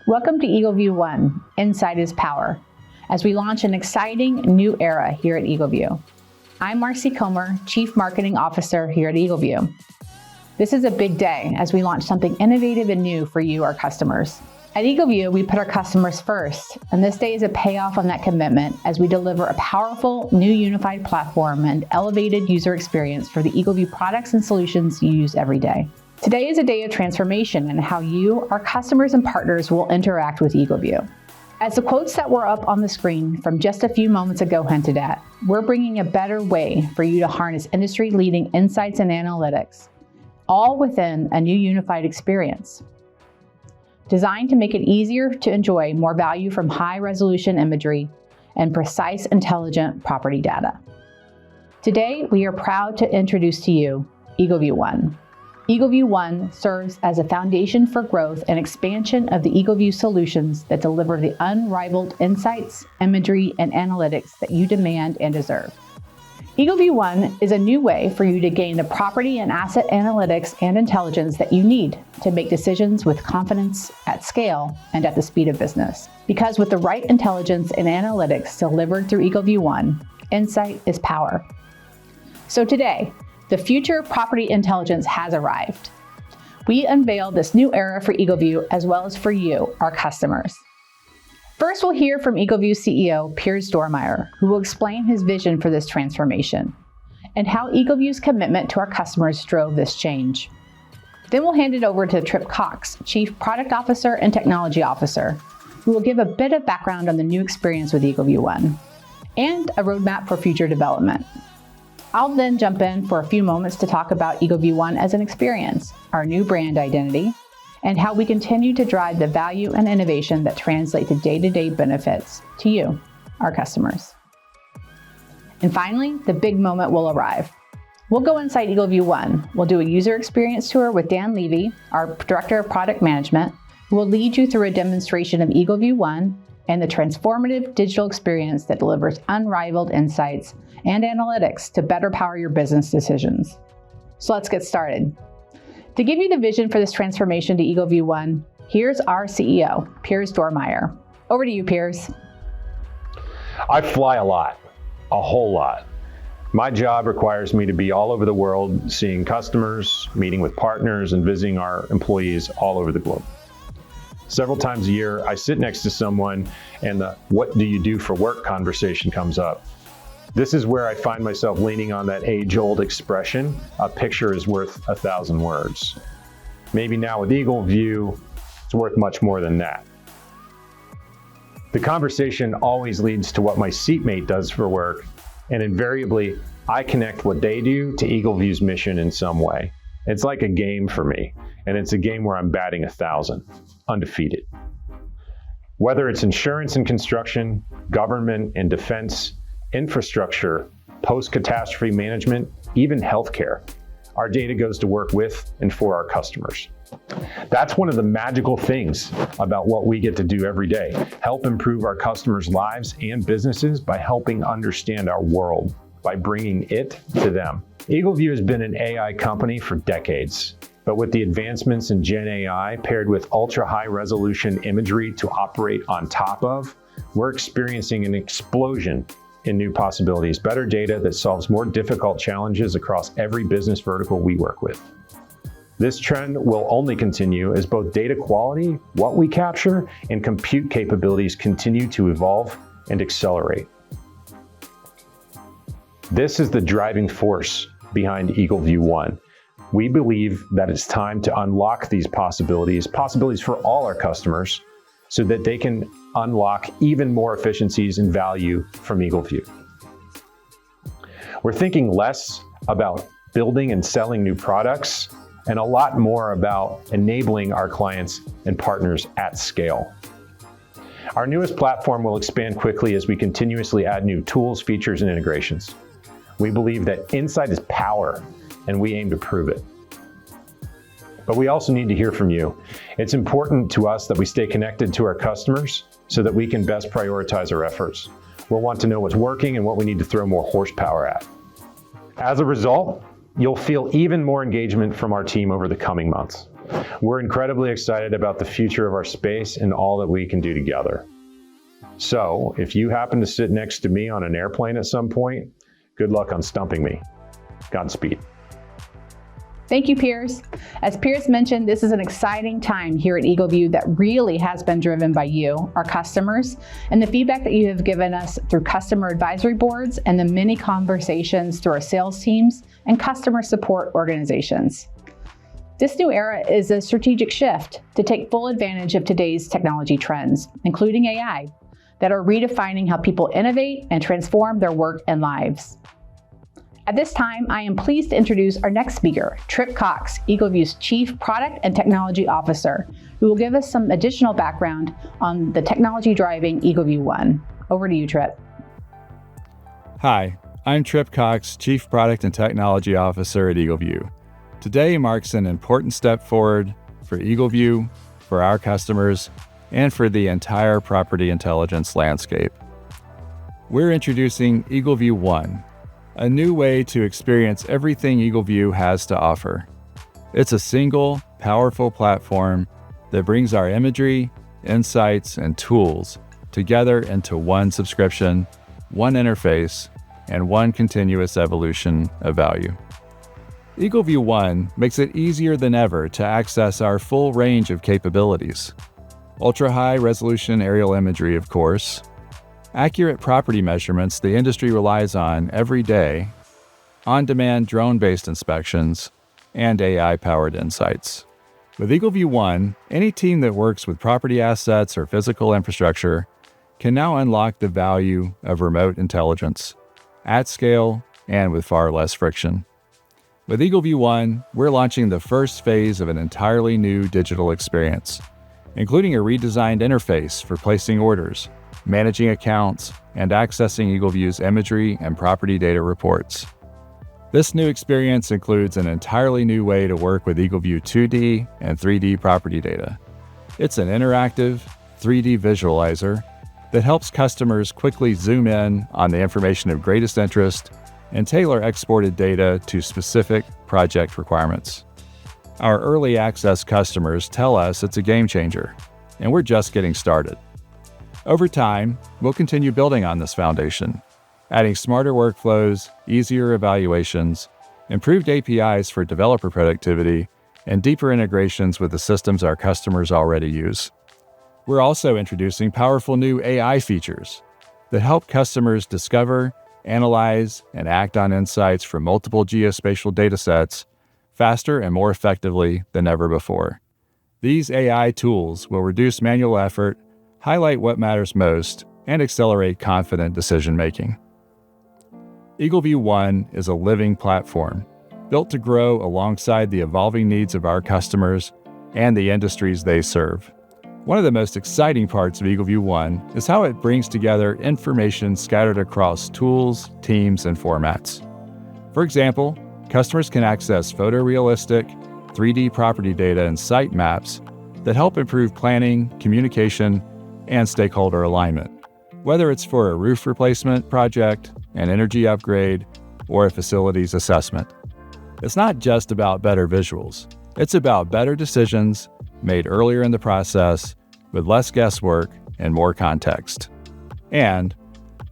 Welcome to Eagleview One, Insight is Power, as we launch an exciting new era here at Eagleview. I'm Marcy Comer, Chief Marketing Officer here at Eagleview. This is a big day as we launch something innovative and new for you, our customers. At Eagleview, we put our customers first, and this day is a payoff on that commitment as we deliver a powerful new unified platform and elevated user experience for the Eagleview products and solutions you use every day. Today is a day of transformation in how you, our customers and partners will interact with Eagleview. As the quotes that were up on the screen from just a few moments ago hinted at, we're bringing a better way for you to harness industry-leading insights and analytics, all within a new unified experience. Designed to make it easier to enjoy more value from high-resolution imagery and precise, intelligent property data. Today, we are proud to introduce to you Eagleview One. Eagleview One serves as a foundation for growth and expansion of the Eagleview solutions that deliver the unrivaled insights, imagery, and analytics that you demand and deserve. Eagleview One is a new way for you to gain the property and asset analytics and intelligence that you need to make decisions with confidence, at scale, and at the speed of business. Because with the right intelligence and analytics delivered through Eagleview One, insight is power. So today, the future of property intelligence has arrived. We unveiled this new era for Eagleview as well as for you, our customers. First, we'll hear from Eagleview CEO Piers Dormeyer, who will explain his vision for this transformation and how Eagleview's commitment to our customers drove this change. Then we'll hand it over to Trip Cox, Chief Product Officer and Technology Officer, who will give a bit of background on the new experience with Eagleview One and a roadmap for future development. I'll then jump in for a few moments to talk about Eagleview One as an experience, our new brand identity, and how we continue to drive the value and innovation that translate to day-to-day benefits to you, our customers. And finally, the big moment will arrive. We'll go inside Eagleview One. We'll do a user experience tour with Dan Levy, our Director of Product Management, who will lead you through a demonstration of Eagleview One and the transformative digital experience that delivers unrivaled insights and analytics to better power your business decisions. So let's get started. To give you the vision for this transformation to Eagleview One, here's our CEO, Piers Dormeyer. Over to you, Piers. I fly a lot, a whole lot. My job requires me to be all over the world, seeing customers, meeting with partners, and visiting our employees all over the globe. Several times a year, I sit next to someone and the "what do you do for work" conversation comes up. This is where I find myself leaning on that age-old expression, a picture is worth 1,000 words. Maybe now with Eagleview, it's worth much more than that. The conversation always leads to what my seatmate does for work, and invariably, I connect what they do to Eagleview's mission in some way. It's like a game for me, and it's a game where I'm batting 1,000, undefeated. Whether it's insurance and construction, government and defense, infrastructure, post-catastrophe management, even healthcare, our data goes to work with and for our customers. That's one of the magical things about what we get to do every day, help improve our customers' lives and businesses by helping understand our world, by bringing it to them. Eagleview has been an AI company for decades, but with the advancements in Gen AI paired with ultra-high resolution imagery to operate on top of, we're experiencing an explosion in new possibilities, better data that solves more difficult challenges across every business vertical we work with. This trend will only continue as both data quality, what we capture, and compute capabilities continue to evolve and accelerate. This is the driving force behind Eagleview One. We believe that it's time to unlock these possibilities for all our customers, so that they can unlock even more efficiencies and value from Eagleview. We're thinking less about building and selling new products and a lot more about enabling our clients and partners at scale. Our newest platform will expand quickly as we continuously add new tools, features, and integrations. We believe that insight is power, and we aim to prove it. But we also need to hear from you. It's important to us that we stay connected to our customers so that we can best prioritize our efforts. We'll want to know what's working and what we need to throw more horsepower at. As a result, you'll feel even more engagement from our team over the coming months. We're incredibly excited about the future of our space and all that we can do together. So, if you happen to sit next to me on an airplane at some point, good luck on stumping me. Godspeed. Thank you, Piers. As Piers mentioned, this is an exciting time here at Eagleview that really has been driven by you, our customers, and the feedback that you have given us through customer advisory boards and the many conversations through our sales teams and customer support organizations. This new era is a strategic shift to take full advantage of today's technology trends, including AI, that are redefining how people innovate and transform their work and lives. At this time, I am pleased to introduce our next speaker, Trip Cox, Eagleview's Chief Product and Technology Officer, who will give us some additional background on the technology driving Eagleview One. Over to you, Trip. Hi, I'm Trip Cox, Chief Product and Technology Officer at Eagleview. Today marks an important step forward for Eagleview, for our customers, and for the entire property intelligence landscape. We're introducing Eagleview One, a new way to experience everything Eagleview has to offer. It's a single, powerful platform that brings our imagery, insights, and tools together into one subscription, one interface, and one continuous evolution of value. Eagleview One makes it easier than ever to access our full range of capabilities. Ultra-high resolution aerial imagery, of course, accurate property measurements the industry relies on every day, on-demand drone-based inspections, and AI-powered insights. With Eagleview One, any team that works with property assets or physical infrastructure can now unlock the value of remote intelligence at scale and with far less friction. With Eagleview One, we're launching the first phase of an entirely new digital experience, including a redesigned interface for placing orders, managing accounts, and accessing Eagleview's imagery and property data reports. This new experience includes an entirely new way to work with Eagleview 2D and 3D property data. It's an interactive, 3D visualizer that helps customers quickly zoom in on the information of greatest interest and tailor exported data to specific project requirements. Our early access customers tell us it's a game changer, and we're just getting started. Over time, we'll continue building on this foundation, adding smarter workflows, easier evaluations, improved APIs for developer productivity, and deeper integrations with the systems our customers already use. We're also introducing powerful new AI features that help customers discover, analyze, and act on insights from multiple geospatial datasets faster and more effectively than ever before. These AI tools will reduce manual effort, highlight what matters most, and accelerate confident decision-making. Eagleview One is a living platform built to grow alongside the evolving needs of our customers and the industries they serve. One of the most exciting parts of Eagleview One is how it brings together information scattered across tools, teams, and formats. For example, customers can access photorealistic, 3D property data and site maps that help improve planning, communication, and stakeholder alignment. Whether it's for a roof replacement project, an energy upgrade, or a facilities assessment. It's not just about better visuals. It's about better decisions made earlier in the process with less guesswork and more context. And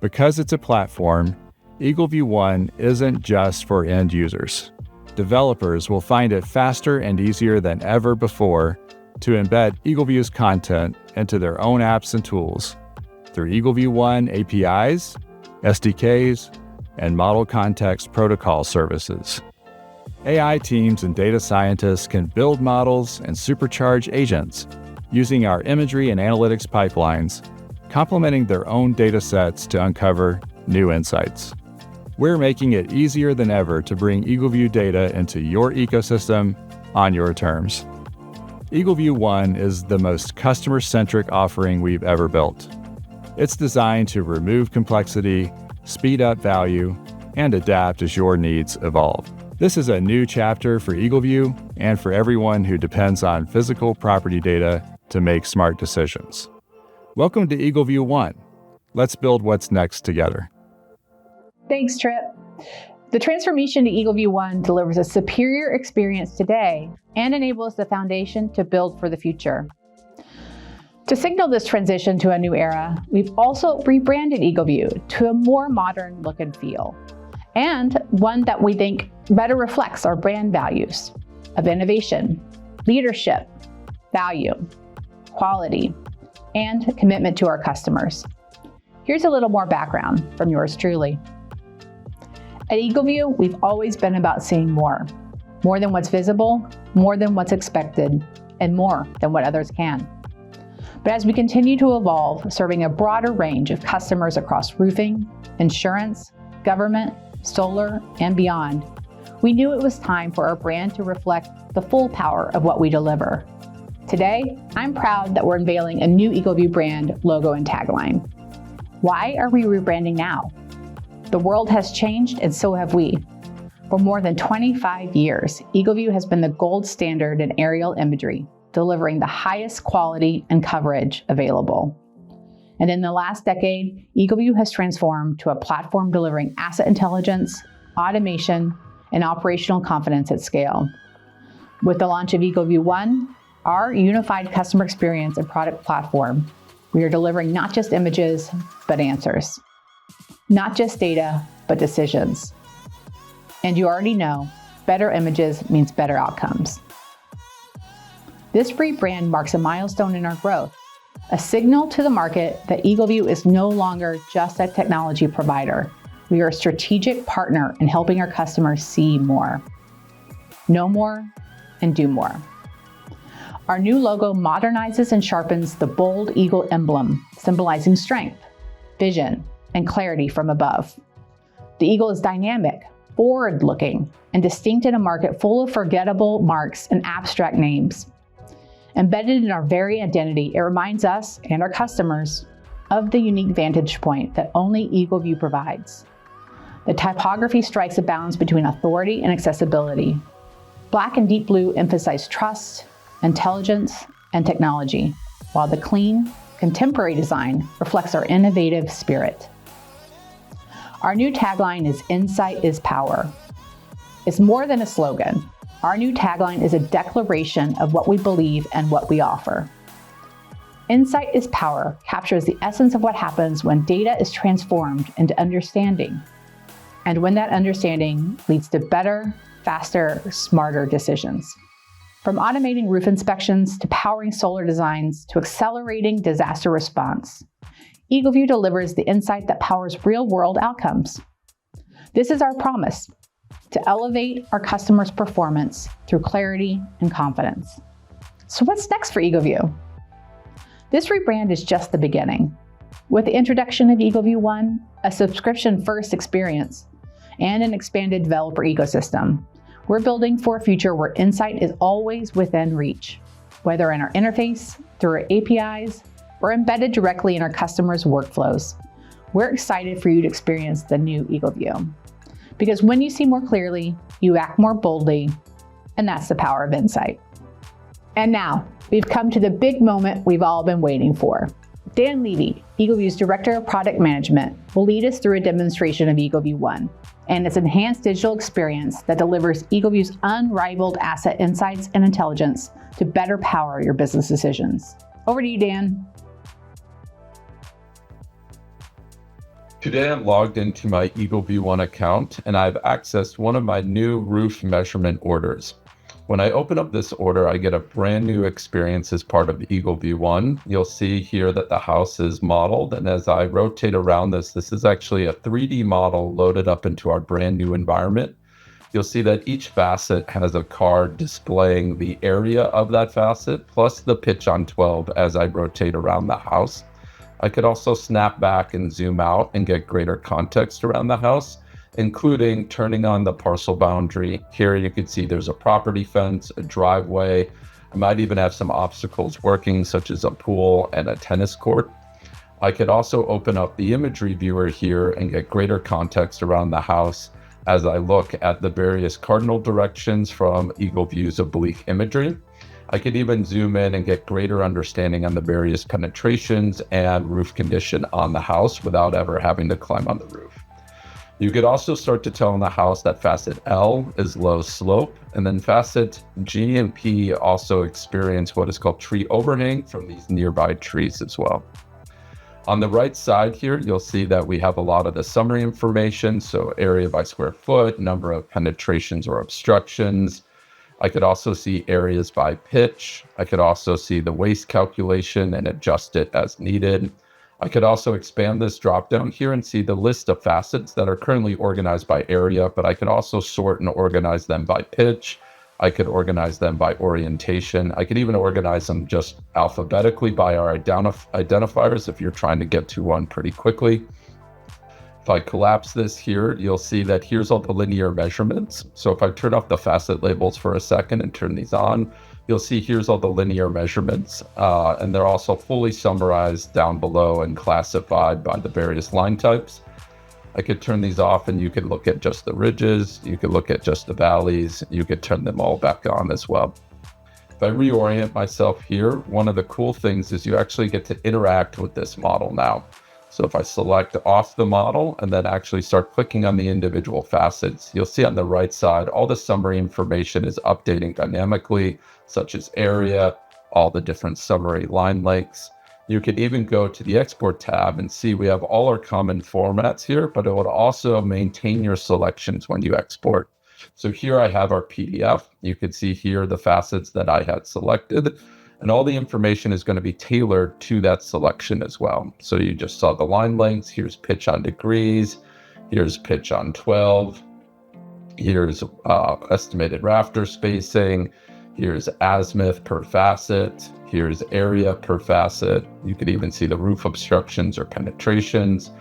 because it's a platform, Eagleview One isn't just for end users. Developers will find it faster and easier than ever before to embed Eagleview's content into their own apps and tools through Eagleview One APIs, SDKs, and Model Context Protocol services. AI teams and data scientists can build models and supercharge agents using our imagery and analytics pipelines, complementing their own data sets to uncover new insights. We're making it easier than ever to bring Eagleview data into your ecosystem on your terms. Eagleview One is the most customer-centric offering we've ever built. It's designed to remove complexity, speed up value, and adapt as your needs evolve. This is a new chapter for Eagleview and for everyone who depends on physical property data to make smart decisions. Welcome to Eagleview One. Let's build what's next together. Thanks, Trip. The transformation to Eagleview One delivers a superior experience today and enables the foundation to build for the future. To signal this transition to a new era, we've also rebranded Eagleview to a more modern look and feel, and one that we think better reflects our brand values of innovation, leadership, value, quality, and commitment to our customers. Here's a little more background from yours truly. At Eagleview, we've always been about seeing more than what's visible, more than what's expected, and more than what others can. But as we continue to evolve, serving a broader range of customers across roofing, insurance, government, solar, and beyond, we knew it was time for our brand to reflect the full power of what we deliver. Today, I'm proud that we're unveiling a new Eagleview brand logo and tagline. Why are we rebranding now? The world has changed, and so have we. For more than 25 years, Eagleview has been the gold standard in aerial imagery, delivering the highest quality and coverage available. And in the last decade, Eagleview has transformed to a platform delivering asset intelligence, automation, and operational confidence at scale. With the launch of Eagleview One, our unified customer experience and product platform, we are delivering not just images, but answers. Not just data, but decisions. And you already know, better images means better outcomes. This rebrand marks a milestone in our growth, a signal to the market that Eagleview is no longer just a technology provider. We are a strategic partner in helping our customers see more, know more, and do more. Our new logo modernizes and sharpens the bold eagle emblem, symbolizing strength, vision, and clarity from above. The eagle is dynamic, forward-looking, and distinct in a market full of forgettable marks and abstract names. Embedded in our very identity, it reminds us and our customers of the unique vantage point that only Eagleview provides. The typography strikes a balance between authority and accessibility. Black and deep blue emphasize trust, intelligence, and technology, while the clean, contemporary design reflects our innovative spirit. Our new tagline is "Insight is Power." It's more than a slogan. Our new tagline is a declaration of what we believe and what we offer. Insight is Power captures the essence of what happens when data is transformed into understanding, and when that understanding leads to better, faster, smarter decisions. From automating roof inspections to powering solar designs to accelerating disaster response, Eagleview delivers the insight that powers real-world outcomes. This is our promise, to elevate our customers' performance through clarity and confidence. So what's next for Eagleview? This rebrand is just the beginning. With the introduction of Eagleview One, a subscription-first experience, and an expanded developer ecosystem, we're building for a future where insight is always within reach, whether in our interface, through our APIs, or embedded directly in our customers' workflows. We're excited for you to experience the new Eagleview. Because when you see more clearly, you act more boldly, and that's the power of insight. And now, we've come to the big moment we've all been waiting for. Dan Levy, Eagleview's Director of Product Management, will lead us through a demonstration of Eagleview One and its enhanced digital experience that delivers Eagleview's unrivaled asset insights and intelligence to better power your business decisions. Over to you, Dan. Today I'm logged into my Eagleview One account and I've accessed one of my new roof measurement orders. When I open up this order, I get a brand new experience as part of Eagleview One. You'll see here that the house is modeled, and as I rotate around this is actually a 3D model loaded up into our brand new environment. You'll see that each facet has a card displaying the area of that facet, plus the pitch on 12 as I rotate around the house. I could also snap back and zoom out and get greater context around the house, including turning on the parcel boundary. Here you can see there's a property fence, a driveway. I might even have some obstacles working, such as a pool and a tennis court. I could also open up the imagery viewer here and get greater context around the house as I look at the various cardinal directions from Eagleview's oblique imagery. I could even zoom in and get greater understanding on the various penetrations and roof condition on the house without ever having to climb on the roof. You could also start to tell in the house that facet L is low slope, and then facet G and P also experience what is called tree overhang from these nearby trees as well. On the right side here, you'll see that we have a lot of the summary information, so area by square foot, number of penetrations or obstructions. I could also see areas by pitch. I could also see the waste calculation and adjust it as needed. I could also expand this drop down here and see the list of facets that are currently organized by area, but I could also sort and organize them by pitch. I could organize them by orientation. I could even organize them just alphabetically by our identifiers if you're trying to get to one pretty quickly. If I collapse this here, you'll see that here's all the linear measurements. So if I turn off the facet labels for a second and turn these on, you'll see here's all the linear measurements, and they're also fully summarized down below and classified by the various line types. I could turn these off and you could look at just the ridges, you could look at just the valleys, you could turn them all back on as well. If I reorient myself here, one of the cool things is you actually get to interact with this model now. So if I select off the model and then actually start clicking on the individual facets, you'll see on the right side, all the summary information is updating dynamically, such as area, all the different summary line lengths. You can even go to the export tab and see we have all our common formats here, but it will also maintain your selections when you export. So here I have our PDF. You can see here the facets that I had selected, and all the information is going to be tailored to that selection as well. So you just saw the line lengths. Here's pitch on degrees. Here's pitch on 12. Here's estimated rafter spacing. Here's azimuth per facet. Here's area per facet. You could even see the roof obstructions or penetrations.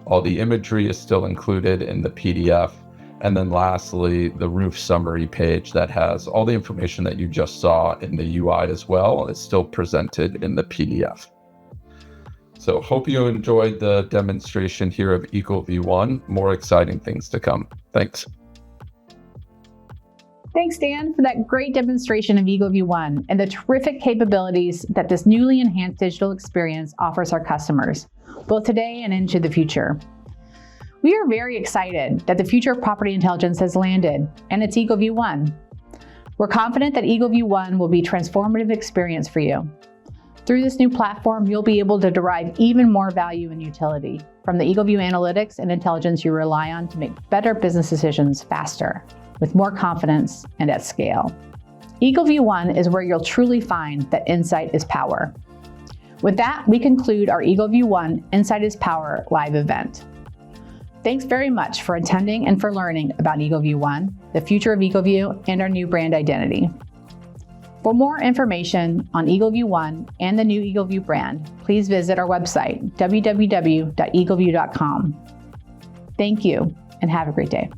All the imagery is still included in the PDF. And then lastly, the roof summary page that has all the information that you just saw in the UI as well is still presented in the PDF. So hope you enjoyed the demonstration here of Eagleview One. More exciting things to come. Thanks. Thanks, Dan, for that great demonstration of Eagleview One and the terrific capabilities that this newly enhanced digital experience offers our customers, both today and into the future. We are very excited that the future of property intelligence has landed, and it's Eagleview One. We're confident that Eagleview One will be a transformative experience for you. Through this new platform, you'll be able to derive even more value and utility from the Eagleview analytics and intelligence you rely on to make better business decisions faster, with more confidence and at scale. Eagleview One is where you'll truly find that insight is power. With that, we conclude our Eagleview One Insight is Power live event. Thanks very much for attending and for learning about Eagleview One, the future of Eagleview, and our new brand identity. For more information on Eagleview One and the new Eagleview brand, please visit our website, www.eagleview.com. Thank you, and have a great day.